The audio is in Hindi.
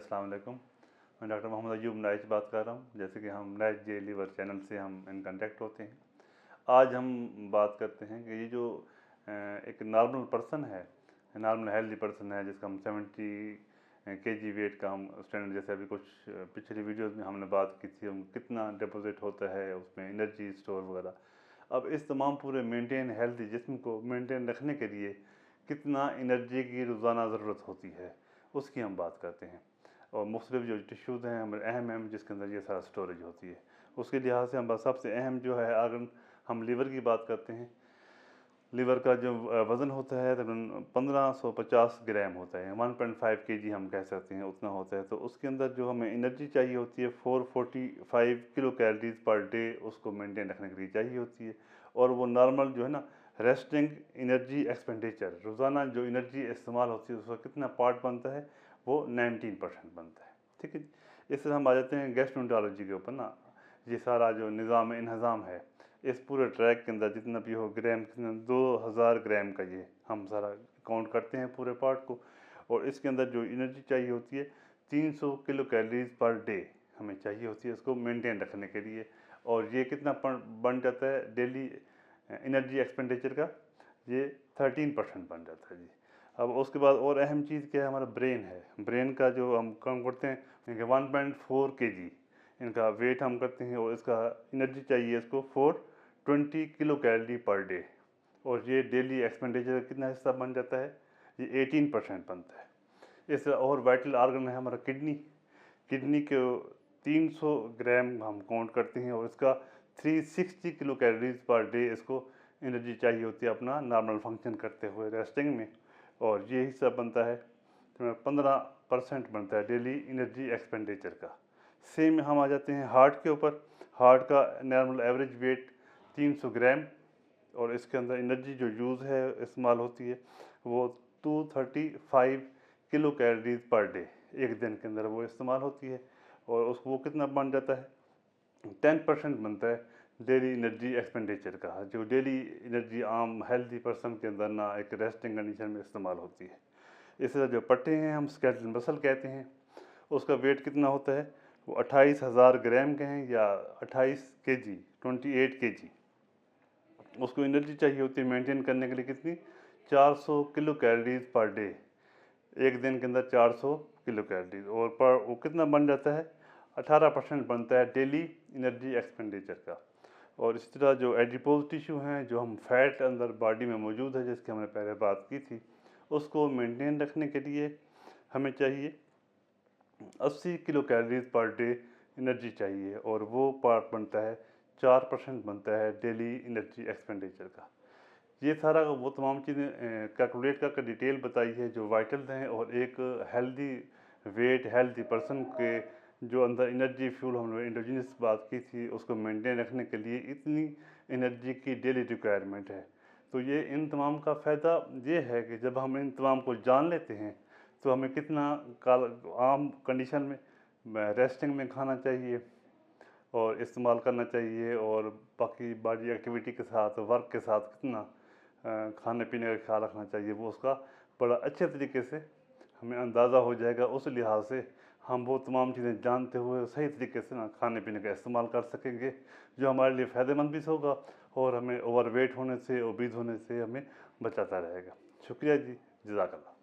अस्सलाम वालेकुम। मैं डॉक्टर मोहम्मद अयूब नाइच बात कर रहा हूँ। जैसे कि हम नाइच जे लीवर चैनल से हम इन कांटेक्ट होते हैं। आज हम बात करते हैं कि ये जो एक नॉर्मल पर्सन है, नॉर्मल हेल्दी पर्सन है, जिसका हम 70 kg वेट का हम स्टैंडर्ड, जैसे अभी कुछ पिछली वीडियोस में हमने बात की थी, हम कितना डिपॉजिट होता है उसमें एनर्जी स्टोर वगैरह। अब इस तमाम पूरे मेंटेन हेल्दी जिस्म को मेंटेन रखने के लिए कितना एनर्जी की रोज़ाना ज़रूरत होती है, उसकी हम बात करते हैं। और मुख्तलिफ जो टिश्यूज़ हैं हमारे अहम जिसके अंदर ये सारा स्टोरेज होती है, उसके लिहाज से हम बस सबसे अहम जो है, अगर हम लीवर की बात करते हैं, लीवर का जो वज़न होता है तकरीबन 1550 ग्राम होता है, 1.5 kg हम कह सकते हैं, उतना होता है। तो उसके अंदर जो हमें एनर्जी चाहिए होती है 445 किलो कैलोरीज पर डे, उसको मेंटेन रखने के लिए चाहिए होती है। और वो नॉर्मल जो है ना, रेस्टिंग एनर्जी एक्सपेंडिचर, रोज़ाना जो एनर्जी इस्तेमाल होती है उसका कितना पार्ट बनता है, वो 19% बनता है। ठीक है, इस तरह हम आ जाते हैं गैस्ट्रोएंटेरोलॉजी के ऊपर ना। ये सारा जो निज़ाम इंहज़ाम है, इस पूरे ट्रैक के अंदर जितना भी हो ग्राम, कितना 2000 ग्राम का ये हम सारा काउंट करते हैं पूरे पार्ट को। और इसके अंदर जो एनर्जी चाहिए होती है 300 किलो कैलोरीज पर डे हमें चाहिए होती है इसको मेंटेन रखने के लिए। और ये कितना बन जाता है डेली एनर्जी एक्सपेंडिचर का, ये 13% बन जाता है जी। अब उसके बाद और अहम चीज़ क्या है, हमारा ब्रेन है। ब्रेन का जो हम काम करते हैं 1.4 kg इनका वेट हम करते हैं, और इसका एनर्जी चाहिए इसको 420 किलो कैलोरी पर डे। और ये डेली एक्सपेंडिचर कितना हिस्सा बन जाता है, ये 18% बनता है। इस और वाइटल आर्गन है हमारा किडनी। किडनी के 300 ग्राम हम काउंट करते हैं, और इसका 360 किलो कैलोरीज पर डे इसको एनर्जी चाहिए होती है अपना नॉर्मल फंक्शन करते हुए रेस्टिंग में। और ये हिस्सा बनता है 15% बनता है डेली एनर्जी एक्सपेंडिचर का। सेम हम आ जाते हैं हार्ट के ऊपर। हार्ट का नॉर्मल एवरेज वेट 300 ग्राम, और इसके अंदर एनर्जी जो यूज़ है इस्तेमाल होती है वो 235 किलो कैलोरीज पर डे, एक दिन के अंदर वो इस्तेमाल होती है। और उसको वो कितना बन जाता है, 10% बनता है डेली एनर्जी एक्सपेंडिचर का, जो डेली एनर्जी आम हेल्दी पर्सन के अंदर ना एक रेस्टिंग कंडीशन में इस्तेमाल होती है। इस तरह जो पट्टे हैं हम स्केलेटल मसल कहते हैं, उसका वेट कितना होता है, वो 28,000 ग्राम के हैं, या 28 kg, 28 kg। उसको एनर्जी चाहिए होती है मेंटेन करने के लिए कितनी, 400 किलो कैलोरीज पर डे, एक दिन के अंदर 400 किलो कैलोरीज। और पर वो कितना बन जाता है, 18% बनता है डेली एनर्जी एक्सपेंडिचर का। और इस तरह जो एडिपोज टिश्यू हैं, जो हम फैट अंदर बॉडी में मौजूद है, जिसकी हमने पहले बात की थी, उसको मेंटेन रखने के लिए हमें चाहिए 80 kilo calories per day energy चाहिए। और वो पार्ट बनता है 4% बनता है डेली एनर्जी एक्सपेंडिचर का। ये सारा वो तमाम चीज़ें कैलकुलेट करके डिटेल बताई है जो वाइटल हैं। और एक हेल्दी वेट हेल्दी पर्सन के जो अंदर एनर्जी फ्यूल हमने इंडोजिनस बात की थी, उसको मेंटेन रखने के लिए इतनी एनर्जी की डेली रिक्वायरमेंट है। तो ये इन तमाम का फ़ायदा ये है कि जब हम इन तमाम को जान लेते हैं तो हमें कितना आम कंडीशन में रेस्टिंग में खाना चाहिए और इस्तेमाल करना चाहिए, और बाकी बॉडी एक्टिविटी के साथ वर्क के साथ कितना खाने पीने का ख्याल रखना चाहिए, वो उसका बड़ा अच्छे तरीके से हमें अंदाज़ा हो जाएगा। उस लिहाज से हम वो तमाम चीज़ें जानते हुए सही तरीके से ना खाने पीने का इस्तेमाल कर सकेंगे, जो हमारे लिए फ़ायदेमंद भी होगा और हमें ओवरवेट होने से, ओबीज़ होने से हमें बचाता रहेगा। शुक्रिया जी, जज़ाकल्लाह।